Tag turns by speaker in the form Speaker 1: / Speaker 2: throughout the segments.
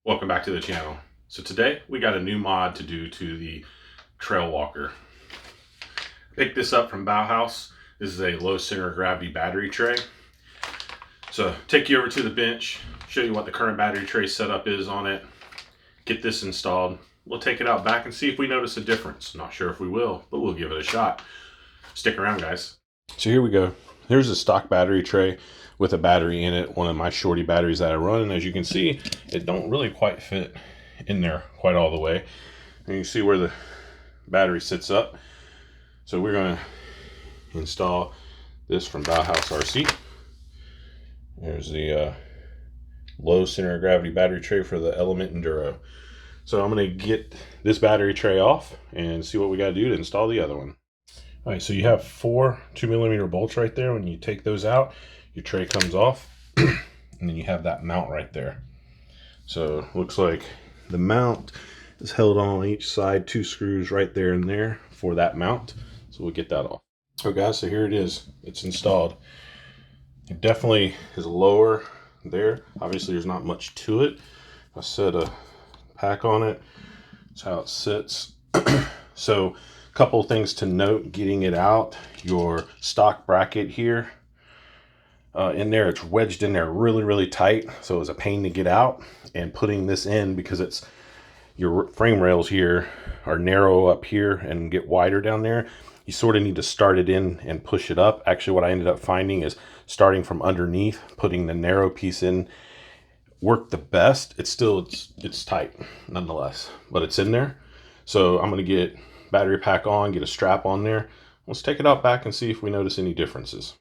Speaker 1: Welcome back to the channel. So today we got a new mod to do to the TrailWalker. Picked this up from BowHouse. This is a low center of gravity battery tray. So take you over to the bench, show you what the current battery tray setup is on it, get this installed. We'll take it out back and see if we notice a difference. Not sure if we will, but we'll give it a shot. Stick around, guys. So here we go. Here's a stock battery tray with a battery in it, one of my shorty batteries that I run, and as you can see, it don't really quite fit in there quite all the way. And you see where the battery sits up. So we're going to install this from BowHouse RC. There's the low center of gravity battery tray for the Element Enduro. So I'm going to get this battery tray off and see what we got to do to install the other one. All right, so you have 4 2mm bolts right there. When you take those out, your tray comes off, and then you have that mount right there. So looks like the mount is held on each side, 2 screws right there and there for that mount. So we'll get that off. So guys, so here it is. It's installed. It definitely is lower there. Obviously there's not much to it. I set a pack on it. That's how it sits. So a couple things to note getting it out. Your stock bracket here in there, it's wedged in there really tight, so it was a pain to get out. And putting this in, because it's your frame rails here are narrow up here and get wider down there, you sort of need to start it in and push it up. Actually what I ended up finding is starting from underneath, putting the narrow piece in worked the best. It's tight nonetheless, but it's in there. So I'm going to get battery pack on, get a strap on there. Let's take it out back and see if we notice any differences.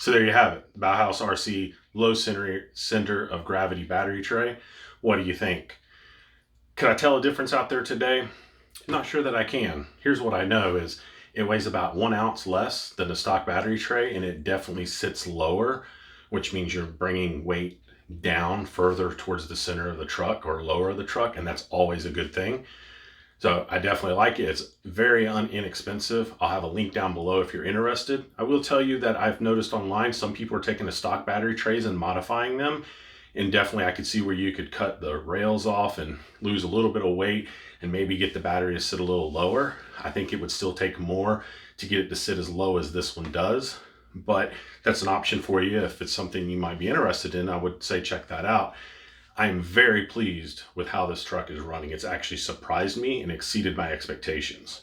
Speaker 1: So there you have it, BowHouse RC low center of gravity battery tray. What do you think? Can I tell a difference out there today? I'm not sure that I can. Here's what I know is it weighs about 1 ounce less than a stock battery tray, and it definitely sits lower, which means you're bringing weight down further towards the center of the truck or lower of the truck, and that's always a good thing. So I definitely like it. It's very inexpensive. I'll have a link down below if you're interested. I will tell you that I've noticed online some people are taking the stock battery trays and modifying them. And definitely I could see where you could cut the rails off and lose a little bit of weight and maybe get the battery to sit a little lower. I think it would still take more to get it to sit as low as this one does. But that's an option for you if it's something you might be interested in. I would say check that out. I'm very pleased with how this truck is running. It's actually surprised me and exceeded my expectations.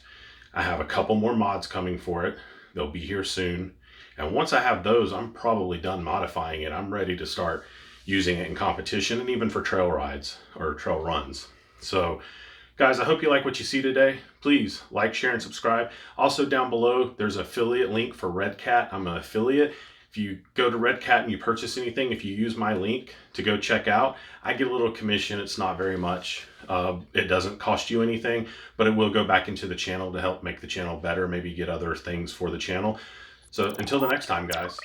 Speaker 1: I have a couple more mods coming for it. They'll be here soon. And once I have those, I'm probably done modifying it. I'm ready to start using it in competition and even for trail rides or trail runs. So guys, I hope you like what you see today. Please like, share, and subscribe. Also down below, there's an affiliate link for Red Cat. I'm an affiliate. If you go to Red Cat and you purchase anything, if you use my link to go check out, I get a little commission. It's not very much. It doesn't cost you anything, but it will go back into the channel to help make the channel better, maybe get other things for the channel. So until the next time, guys.